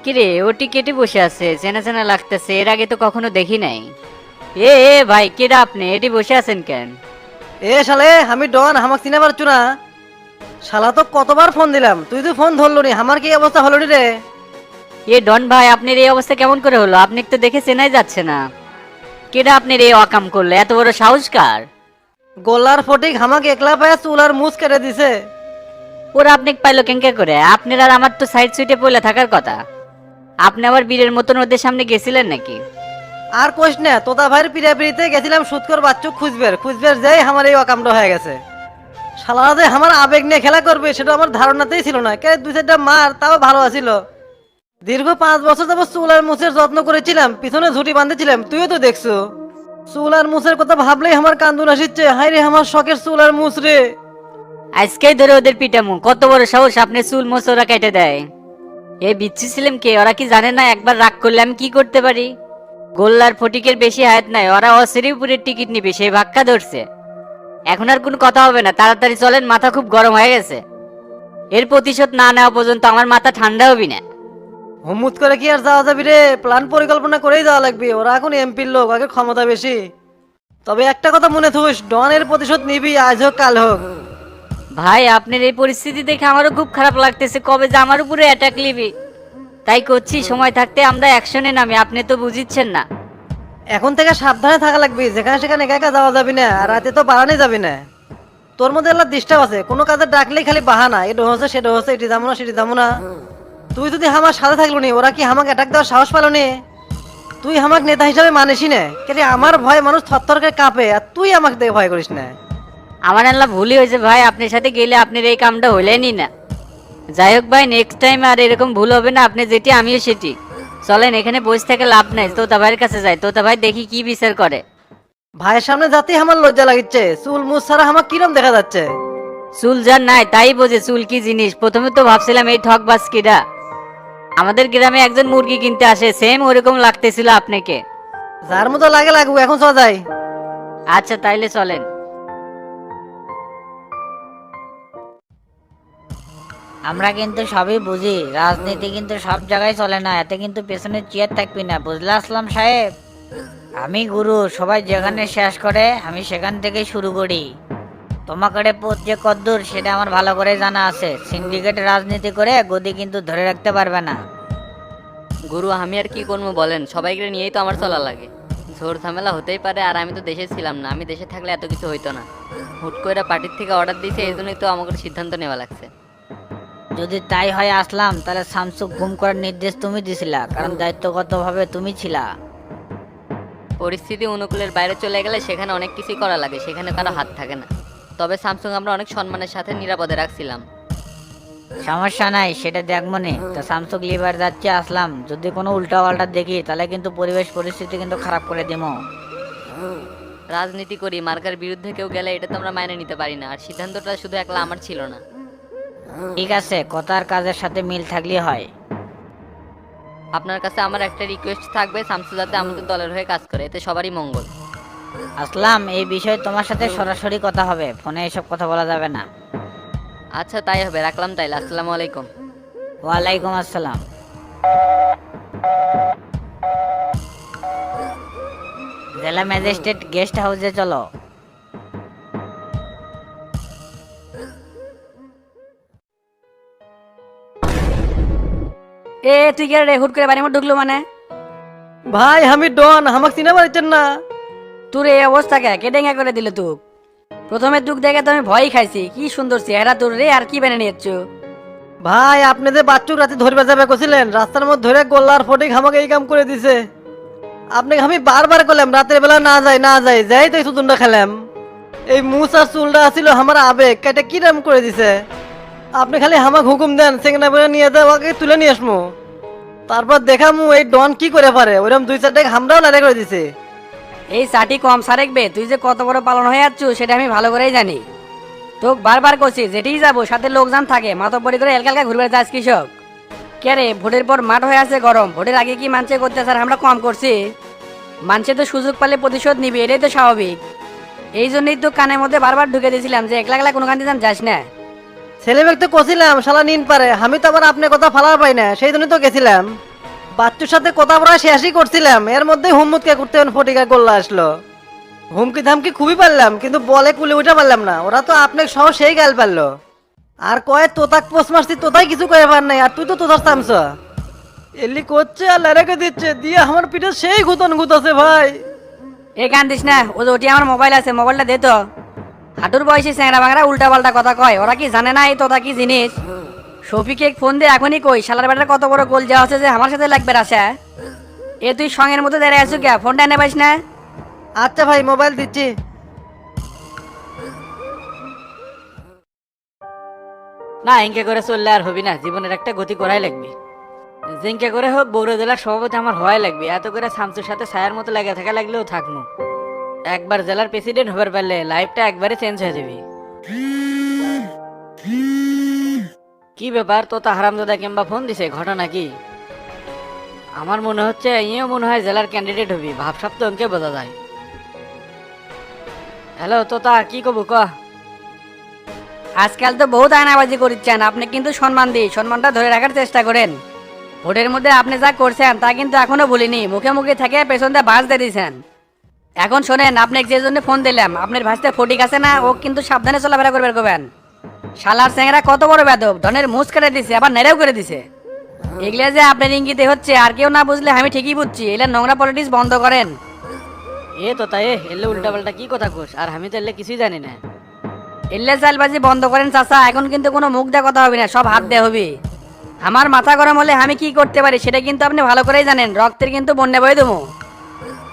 কিরে ওটি কেটে বসে আছে, চেনা চেনা লাগতেছে, এর আগে তো কখনো দেখি নাই। ভাই কেডা আপনি, এটি বসে আছেন কেন? এ শালে আমি ডন, আমাকে চিনে পারছু না? শালা তো কতবার ফোন দিলাম, তুই তো ফোন ধরলো নি, আমার কি অবস্থা হলো নি রে? ডন ভাই, আপনার এই অবস্থা কেমন করে হলো? আপনি তো দেখে চেনাই যাচ্ছে না। কেডা আপনার এই অকাম করলো? এত বড় সাহস কার? গোল্লার ফটিক আমাকে একলা পায়া চুল আর মুছ কেটে দিছে। ওরা আপনি পাইলো কেঙ্কা করে? আপনার আর আমার তো সাইড সুইটে পড়লে থাকার কথা। আপনি আবার বীরের মতন ওদের সামনে গেছিলেন নাকি? আর কোশ না, তোতা ভাইয়ের পিড়িতে গেছিলাম সুৎকর বাচ্চু খুঁজবের খুঁজবের যেই আমার এই অকামটা হয়ে গেছে। শালারা যে আমার আবেগ নিয়ে খেলা করবে সেটা আমার ধারণাতেই ছিল না। কে দুই চারটা মার তাও ভালো আছিল। দীর্ঘ 5 বছর যাবত চুল আর মুছের যত্ন করেছিলাম, পিছনে ঝুটি বাঁধেছিলাম, তুইও তো দেখছো। চুল আর মুছের কথা ভাবলেই আমার কান্দুন আসিচ্ছে। হাই রে আমার শখের চুল আর মুছ রে। আজকেই ধরে ওদের পিটামু, কত বড় সাহস আপনি চুল মোছ ওরা কেটে দেয়। এই বিচ্ছি ছিলাম কে? ওরা কি জানে না একবার রাগ করলে আমি কি করতে পারি? গোল্লার ফটিকের বেশি হায়াত নাই, ওরা অশরীফপুরের টিকিট নিবে সেই ভাক্কা ধরছে। এখন আর কোনো কথা হবে না, তাড়াতাড়ি চলেন, মাথা খুব গরম হয়ে গেছে। এর প্রতিশোধ না নেওয়া পর্যন্ত আমার মাথা ঠান্ডা হবি না। হুমুত করে কি আর যাওয়া যাবি রে? প্ল্যান পরিকল্পনা করেই যাওয়া লাগবে। ওরা এখন এমপির লোক, আগে ক্ষমতা বেশি। তবে একটা কথা মনে থুস, ডনের প্রতিশোধ নিবি, আজ হোক কাল হোক। ভাই আপনার এই পরিস্থিতি দেখে আমারও খুব খারাপ লাগতেছে, কবে যে আমার উপরে অ্যাটাক নিবি। তাই করছি, সময় থাকতে আমরা অ্যাকশনে নামি, আপনি তো বুঝিচ্ছেন না। এখন থেকে সাবধানে থাকা লাগবে, যেখানে সেখানে একা একা যাওয়া যাবি না, আর রাতে তো বাড়ানি যাবি না। তোর মধ্যে এলা ডিস্টার্ব আছে, কোনো কাজে ডাকলেই খালি বাহানা, এটা হচ্ছে সেটা হচ্ছে, এটি যাবো না সেটি যাবো না। তুই যদি আমার সাথে থাকলো নি, ওরা কি আমাকে অ্যাটাক দেওয়ার সাহস পেলো নি? তুই আমাকে নেতা হিসাবে মানিসই না, কেন আমার ভয় মানুষ থরথর করে কাঁপে, আর তুই আমাকে দেখে ভয় করিস না। আমার আল্লাহ ভুলই হয়েছে ভাই, আপনার সাথে গেলে আপনার এই কামটা হইলেনি না। যাই হোক ভাই, নেক্সট টাইম আর এরকম ভুল হবে না, আপনি যেটি আমিও সেটি। চলেন, এখানে বসে থেকে লাভ নাই, তোতা ভাইয়ের কাছে যাই, তোতা ভাই দেখি কি বিচার করে। ভাইয়ের সামনে যাতেই আমার লজ্জা লাগিচ্ছে, চুল মুছ ছাড়া আমার কিরম দেখা যাচ্ছে। চুল যার নাই তাই বোঝে চুল কি জিনিস। প্রথমে তো ভাবছিলাম এই ঠকবাজ কিরা। আমাদের গ্রামে একজন মুরগি কিনতে আসে, সেম ওরকম লাগতেছিল আপনাকে। যার মতো লাগে লাগবো, এখন চল যাই। আচ্ছা তাইলে চলেন। আমরা কিন্তু সবই বুঝি, রাজনীতি কিন্তু সব জায়গায় চলে না, এতে কিন্তু পেছনে চেয়ার থাকবি না, বুঝলে আসলাম সাহেব? আমি গুরু, সবাই যেখানে শেষ করে আমি সেখান থেকে শুরু করি। তোমাকে পথ যে কদ্দূর সেটা আমার ভালো করে জানা আছে। সিন্ডিকেট রাজনীতি করে গদি কিন্তু ধরে রাখতে পারবে না। গুরু আমি আর কি করবো বলেন, সবাইকে নিয়েই তো আমার চলা লাগে। ঝোর ঝামেলা হতেই পারে, আর আমি তো দেশে ছিলাম না, আমি দেশে থাকলে এত কিছু হইতো না। হুট করে পার্টির থেকে অর্ডার দিয়েছে, এই জন্যই তো আমাকে সিদ্ধান্ত নেওয়া লাগছে। যদি তাই হয় আসলাম, তাহলে শামসুক গুম করার নির্দেশ তুমি দিছিলা, কারণ দায়িত্বগতভাবে তুমি ছিলা। পরিস্থিতি অনুকূলের বাইরে চলে গেলে সেখানে অনেক কিছুই করা লাগে, সেখানে কারো হাত থাকে না। তবে স্যামসুং আমরা অনেক সম্মানের সাথে নিরাপদে রাখছিলাম। সমস্যা নাই, সেটা দেখবো নে। তো শামসুক লিভার যাচ্ছে আসলাম, যদি কোনো উল্টা পাল্টা দেখি তাহলে কিন্তু পরিবেশ পরিস্থিতি কিন্তু খারাপ করে দেবো। রাজনীতি করি, মার্কার বিরুদ্ধে কেউ গেলে এটা তো আমরা মাইনে নিতে পারি না, আর সিদ্ধান্তটা শুধু একলা আমার ছিল না। ঠিক আছে, কথার কাজের সাথে মিল থাকলেই হয়। আপনার কাছে আমার একটা রিকোয়েস্ট থাকবে, শামসু যাতে আমাদের দলের হয়ে কাজ করে, এতে সবারই মঙ্গল। আসলাম, এই বিষয়ে তোমার সাথে সরাসরি কথা হবে, ফোনে এসব কথা বলা যাবে না। আচ্ছা তাই হবে, রাখলাম তাইলে, আসসালামু আলাইকুম। ওয়ালাইকুম আসসালাম। জেলা ম্যাজিস্ট্রেট গেস্ট হাউসে চলো। তুই কে রে? হুট করে বাড়ির মধ্যে ঢুকলো মানে? ভাই আমি ডন, আমাকে চিনে পারছেন না? তোর এই অবস্থা কে ডেঙ্গা করে দিল তুক? প্রথমে দুঃখ দেখে তো আমি ভয়ই খাইছি, কি সুন্দর চেহারা তোর রে, আর কি বেনে নিয়েছ? ভাই আপনি যে বাচ্চুক রাতে ধরবে যাবে কছিলেন, রাস্তার মধ্যে ধরে গোল্লার ফটিক আমাকে এই কাম করে দিছে। আপনাকে আমি বারবার করলাম রাতের বেলা না যাই না যাই, যাই তো সুতুনটা খেলাম। এই মুছ আর চুলটা ছিল আমার আবেগ, কেটে কিরম করে দিছে। আপনি খালি আমাকে হুকুম দেন, সেখানে বলে নিয়ে যাও, আগে তুলে নিয়ে আসমু। তারপর দেখামু এই ডন কি করে পারে। ওইরকম দুই চারটে হামরাও লড়াই করে দিছে। এই চাটি কম সারেকবে, তুই যে কত বড় পালন হয়ে যাচ্ছ সেটা আমি ভালো করেই জানি। তোকে বারবার করছি যেটিই যাবো সাথে লোকজন থাকে, মাতব্বরি করে এলকা ঘুরবে যাস কৃষক। কে রে, ভোটের পর মাঠ হয়ে আছে গরম, ভোটের আগে কি মানছে করতে স্যার আমরা কম করছি? মানছে তো সুযোগ পালে প্রতিশোধ নিবে, এটাই তো স্বাভাবিক। এই জন্যই তো কানের মধ্যে বারবার ঢুকে দিয়েছিলাম যে একলা একলা কোনো কান্দি যাস না। ছেলে মেয়ে তো কছিলাম শালা নিন পারে, আমি তো আবার আপনার কথা ফালা পাই না, সেই জন্য তো গেছিলাম। বাচ্চুর সাথে কথা বলা শেষই করছিলাম, এর মধ্যে হুমুতকে করতে ফটিকা গোল্লা আসলো। হুমকি ধামকি খুবই পারলাম, কিন্তু বলে কুলে উঠে পারলাম না। ওরা তো আপনাকে সহ সেই গাল পারলো। আর কয় তোতাক পোস্ট মারছি, তোতাই কিছু করে পার নাই, আর তুই তো তোতার চামচ এলি করছে আর লেরেকে দিচ্ছে দিয়ে আমার পিঠে সেই গুতন গুতাছে ভাই। এ কান্দিস না, ও যে ওটি আমার মোবাইল আছে, মোবাইলটা দে তো। হাঁটুর বয়সী চ্যাংরা বাংরা উল্টা পাল্টা কথা কয়, ওরা কি জানে না এই তোতা কি জিনিস? শফিকে ফোন দিয়ে এখনই কই, শালার বেটার কত বড় গোল যাওয়া আছে যে আমার সাথে লাগবে রাশা। এ তুই সঙ্গের মধ্যে দাঁড়িয়ে আছো কে? ফোনটা এনে পাইস না? আচ্ছা ভাই, মোবাইল দিচ্ছি। না ইনকে করে চললে আর হবি না, জীবনের একটা গতি করাই লাগবে। জিঙ্কে করে হোক বগুড়া জেলার সভাপতি আমার হওয়াই লাগবে। এত করে শামসুর সাথে ছায়ার মতো লেগে থাকা লাগলেও থাকবো। একবার জেলার প্রেসিডেন্ট হবার পারলে লাইফটা একবারে চেঞ্জ হয়ে যাবে। কি ব্যাপার, তোতা হারামজাদা কিংবা ফোন দিছে, ঘটনা কি? আমার মনে হচ্ছে ইয়েও মনে হয় জেলার ক্যান্ডিডেট হবি, ভাবসাব তো অঙ্কে বোঝা যায়। হ্যালো তোতা, কি কবু ক? আজকাল তো বহুত আয়নাবাজি করছেন, আপনি কিন্তু সম্মান দিই, সম্মানটা ধরে রাখার চেষ্টা করেন। ভোটের মধ্যে আপনি যা করছেন তা কিন্তু এখনো ভুলিনি, মুখে মুখে থেকে পেছন দিয়ে বাস দিয়ে দিয়েছেন। এখন শোনেন, আপনাকে যে জন্য ফোন দিলাম, আপনার ভাসতে ফটিক আছে না, ও কিন্তু সাবধানে চলাফেরা করবে করবেন। শালার চ্যাংরা কত বড় বেদব, ধনের মুছ কেটে দিছে, আবার নেড়েও করে দিছে। এগুলা যে আপনার ইঙ্গিতে হচ্ছে, আর কেউ না বুঝলে আমি ঠিকই বুঝছি। এগুলা নোংরা পলিটিক্স বন্ধ করেন। এ তোতা এলে উল্টা পাল্টা কি কথা কোস, আর আমি তো এলে কিছুই জানি না। এল্লে চালবাজি বন্ধ করেন চাচা, এখন কিন্তু কোনো মুখ দেওয়া কথা হবে না, সব হাত দেওয়া হবে। আমার মাথা গরম হলে আমি কি করতে পারি সেটা কিন্তু আপনি ভালো করেই জানেন, রক্তের কিন্তু বন্যা বয়ে দেবো।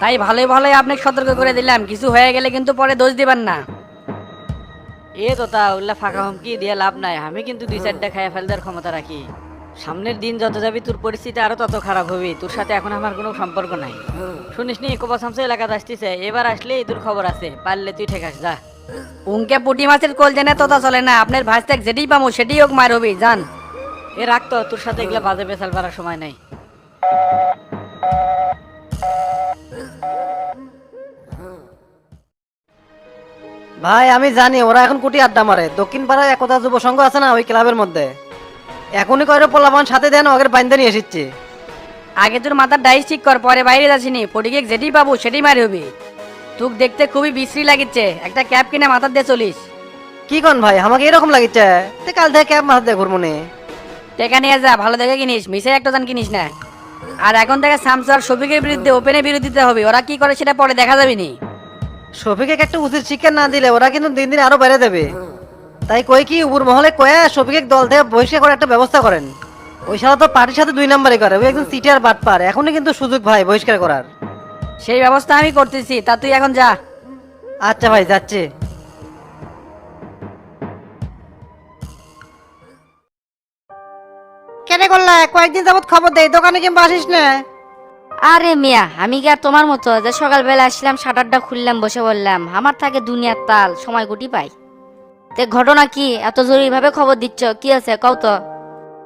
তাই ভালোই ভালোই আপনাকে সতর্ক করে দিলাম, কিছু হয়ে গেলে কিন্তু পরে দোষ দিবেন না। এ তোতা উল্লা ফাঁকা হুমকি দিয়ে লাভ নাই, আমি কিন্তু দুই চারটা খাইয়া ফেল দেওয়ার ক্ষমতা রাখি। সামনের দিন যত যাবি তোর পরিস্থিতি আরো তত খারাপ হবে, তোর সাথে এখন আমার কোনো সম্পর্ক নাই। শুনিস নি কোপা শামসু এলাকাতে আসতেছে, এবার আসলে তোর খবর আছে, পারলে তুই ঠেকাস যা। উনকে পুটি মাছের কোল জেনে তোতা চলে না, আপনার ভাইস্তেক যেটি পামো সেটি হোক মার হবি, যান। এ রাখতো, তোর সাথে এগুলা বাজে বেসাল পারার সময় নাই। ভাই আমি জানি ওরা এখন কুটি আড্ডা মারে, দক্ষিণ পাড়ায় একতা যুব সংঘ আছে না, ওই ক্লাবের মধ্যে। এখনই কয়টা পোলাপান সাথে দেন, ওকে বাইন্দা নিয়ে এসেছি। আগে তোর মাথার ডাইস ঠিক কর, পরে বাইরে যাসিনি, ফটিকে যেটি পাবো সেটি মার হবি। তুক দেখতে খুবই বিশ্রী লাগিচ্ছে, একটা ক্যাব কিনে মাথার দিয়ে চলিস। কি কন ভাই, আমাকে এরকম লাগিচ্ছে? তে কাল থেকে ক্যাব মাথা দিয়ে ঘুরমুনি। টেকা নিয়ে যা, ভালো দেখে কিনিস, মিশে একটা জান কিনিস না। আর এখন থেকে শামসু আর শফিকের বিরুদ্ধে ওপেনে বিরোধিতা হবে, ওরা কি করে সেটা পরে দেখা যাবে নি। শফিকে একটা উচিত শিক্ষা না দিলে ওরা কিন্তু দিন দিন আরো বেড়ে দেবে। তাই কই কি উপর মহলে কয়া শফিকে দল থেকে বহিষ্কার করে একটা ব্যবস্থা করেন। ওই শালা তো পার্টির সাথে 2 নম্বরই করে, ওই একজন সিটিআর বাটপার। এখনই কিন্তু সুযোগ ভাই বহিষ্কার করার। সেই ব্যবস্থা আমি করতেছি, তা তুই এখন যা। আচ্ছা ভাই, যাচ্ছি। কেনে করলা, কয়েকদিন যাবত খবর দেই, দোকানে কিংবা আসিস না। আরে মিয়া, আমি কি আর তোমার মতো যে সকালবেলা আসলাম, শাটারটা খুললাম, বসে বললাম? আমার থাকে দুনিয়ার তাল, সময় গুটি পাই। তে ঘটনা কি, এত জরুরি ভাবে খবর দিচ্ছ? কি আছে কও তো।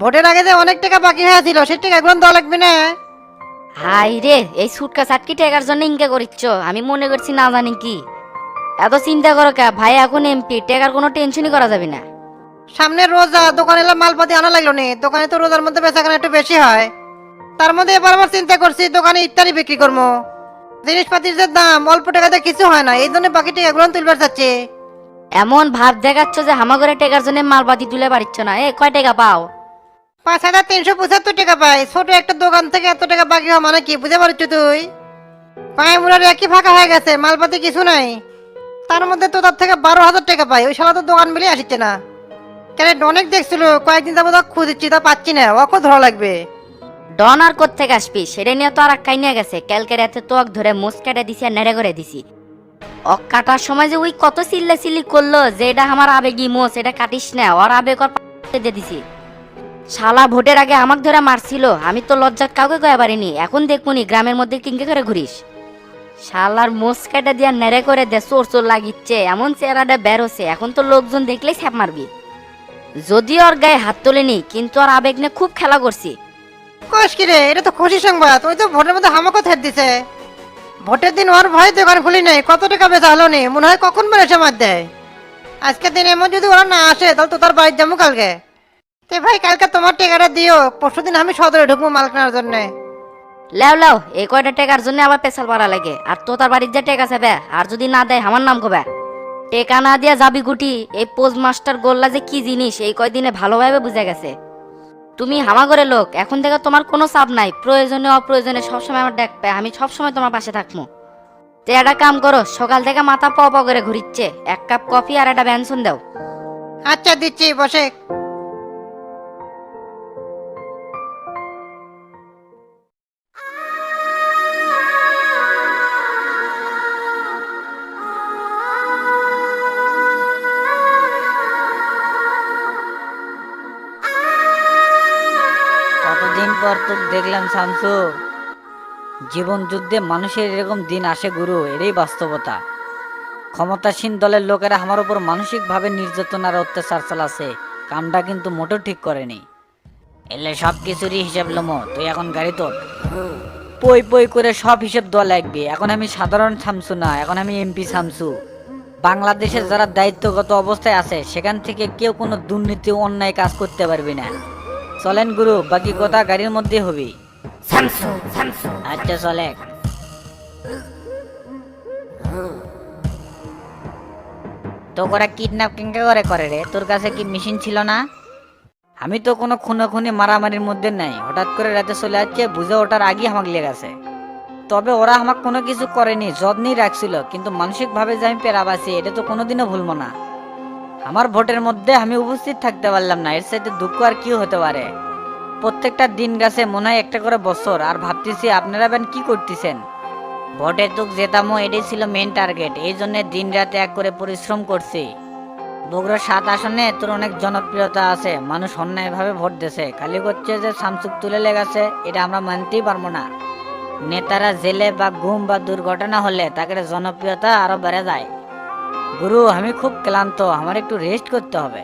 ভোটের আগে যে অনেক টাকা বাকি হয়েছিল, সেই টাকা এখন দেওয়া লাগবে না। হাই রে, এই সুটকা চাটকি টাকার জন্য ইনকা করিচ্ছ? আমি মনে করছি না জানি কি। এত চিন্তা করো কে ভাই, এখন এমপি, টাকার কোনো টেনশনই করা যাবে না। সামনে রোজা, দোকানে এলাম মালপাতি আনা লাগলো নি। দোকানে তো রোজার মধ্যে বেচাকেনা একটু বেশি হয়। তার মধ্যে এবার আবার চিন্তা করছি দোকানে ইত্যাদি বিক্রি করবো। জিনিসপাতির যে দাম, অল্প টাকাতে কিছু হয় না, এই জন্য বাকি টাকাগুলো তুলবার চাচ্ছি। এমন ভাব দেখাচ্ছ যে হামাগরে টাকার জন্য মালপাতি তুলে পারিচ্ছ না। এ কয় টাকা পাও? 5,375 টাকা পাই। ছোট একটা দোকান থেকে এত টাকা বাকি হওয়া মানে কি বুঝতে পারছ তুই? পায়ে মুড়ার একই ফাঁকা হয়ে গেছে, মালপাতি কিছু নাই। তার মধ্যে তো তার থেকে 12,000 টাকা পাই। ওই শালা তো দোকান মিলে আসছে না। কেন অনেক দেখছিল, কয়েকদিন যাবো খুঁজছি, তা পাচ্ছি না। ওকে ধরা লাগবে। ডন আর কোত্থেকে আসবি সেটা নিয়ে তো আর কাই নিয়ে গেছে। ক্যালকে রাতে তো অক ধরে মোস কেটে দিছি আর নেড়ে করে দিছি। অক কাটার সময় যে ওই কত চিল্লা চিল্লি করলো যে এটা আমার আবেগী মোস, এটা কাটিস না, ওর আবেগ ওর দিয়ে দিছি। শালা ভোটের আগে আমাক ধরে মারছিল, আমি তো লজ্জাত কাউকে কয়ে পারিনি। এখন দেখবনি গ্রামের মধ্যে কিংকে করে ঘুরিস। শালার মোস কেটে দিয়া নেড়ে করে দে, চোর চোর লাগিচ্ছে, এমন চেহারাটা বেরোছে, এখন তো লোকজন দেখলেই ছ্যাপ মারবি। যদিও ওর গায়ে হাত তোলেনি, কিন্তু ওর আবেগ নিয়ে খুব খেলা করছি। কস কি রে, এটা তো খুশি সংবাদ। ওই তো ভোটের মধ্যে হামাকে থেট দিছে। ভোটের দিন ওর ভয় দোকান খুলি নাই, কত টাকা বেচা হলো নি, মনে হয় কখন বেড়ে সময় দেয়। আজকের দিন এমন যদি ওরা না আসে, তাহলে তো তার বাড়ির যাবো কালকে। তে ভাই কালকে তোমার টাকাটা দিও, পরশুদিন আমি সদরে ঢুকবো মাল কেনার জন্য। লেও লেও এই কয়টা টেকার জন্য আবার পেশাল পাড়া লাগে আর তো তার বাড়ির যে টেকা চাবে আর যদি না দেয় আমার নাম কবে টেকা না দিয়া যাবি গুটি এই পোস্ট মাস্টার গোল্লা যে কি জিনিস এই কয়দিনে ভালোভাবে বুঝে গেছে তুমি হামাগরে লোক এখন থেকে তোমার কোনো চাপ নাই প্রয়োজনে অপ্রয়োজনে সবসময় আমার দেখবে আমি সবসময় তোমার পাশে থাকবো তো একটা কাম করো সকাল থেকে মাথা প প করে ঘুরিচ্ছে 1 কাপ কফি আর একটা ব্যঞ্জন দাও আচ্ছা দিচ্ছি বসে। কতদিন পর তো দেখলাম শামসু, জীবন যুদ্ধে মানুষের এরকম দিন আসে গুরু, এটাই বাস্তবতা। ক্ষমতাসীন দলের লোকেরা আমার উপর মানসিকভাবে নির্যাতন আর অত্যাচার চালাচ্ছে, কামটা কিন্তু মোটেও ঠিক করেনি। এলে সব কিছুরই হিসাব লমো, তুই এখন গাড়ি তোল। পই পই করে সব হিসেব দেওয়া লাগবে। এখন আমি সাধারণ শামসু না, এখন আমি এমপি শামসু। বাংলাদেশের যারা দায়িত্বগত অবস্থায় আছে সেখান থেকে কেউ কোনো দুর্নীতি অন্যায় কাজ করতে পারবি না। চলেন গুরু, বাকি কথা গাড়ির মধ্যে হবে। আচ্ছা চলে। তো ওরা কিডন্যাপ কেঙ্কা করে রে? তোর কাছে কি মেশিন ছিল না? আমি তো কোনো খুনোখুনি মারামারির মধ্যে নাই, হঠাৎ করে রাতে চলে যাচ্ছে, বুঝে ওঠার আগে আমাকে লেগেছে। তবে ওরা আমাকে কোনো কিছু করেনি, যত্নই রাখছিল, কিন্তু মানসিকভাবে যে আমি পেরাবাছি এটা তো কোনোদিনও ভুলবো না। আমার ভোটের মধ্যে আমি উপস্থিত থাকতে পারলাম না, এর সাথে দুঃখ আর কি হতে পারে। প্রত্যেকটা দিন গেছে মনে হয় একটা করে বছর, আর ভাবতেছি আপনারা বেন কি করতেছেন। ভোটে তুক জেতামো এটাই ছিল মেন টার্গেট, এই জন্য দিন রাতে এক করে পরিশ্রম করছি। বগুড়া 7 আসনে তোর অনেক জনপ্রিয়তা আছে, মানুষ অন্যায়ভাবে ভোট দিছে, খালি করছে যে শামসুক তুলে লেগেছে, এটা আমরা মানতেই পারবো না। নেতারা জেলে বা গুম বা দুর্ঘটনা হলে তাকে জনপ্রিয়তা আরো বেড়ে যায়। গুরু আমি খুব ক্লান্ত, আমার একটু রেস্ট করতে হবে।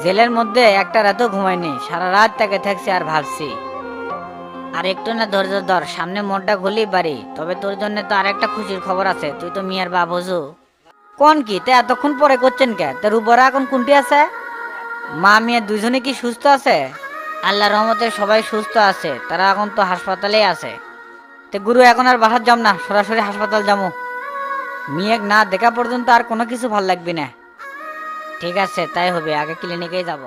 জেলের মধ্যে একটা রাতও ঘুমাইনি, সারা রাত তাকে থাকছি আর ভাবছি। আর একটু না ধৈর্য ধর, সামনে মোড়টা খুলি বাড়ি। তবে তোর জন্য তো আর একটা খুশির খবর আছে, তুই তো মিয়ার বাপ হজু। কোন কি তে এতক্ষণ পরে করছেন কে? তোর উপরে এখন কোনটি আছে? মা মিয়া দুজনে কি সুস্থ আছে? আল্লাহ রহমতে সবাই সুস্থ আছে, তারা এখন তো হাসপাতালেই আছে। তে গুরু এখন আর বাসার যাম না, সরাসরি হাসপাতাল যাবো। মিয়াক না দেখা পর্যন্ত আর কোনো কিছু ভাল লাগবে না। ঠিক আছে তাই হবে, আগে ক্লিনিকেই যাব।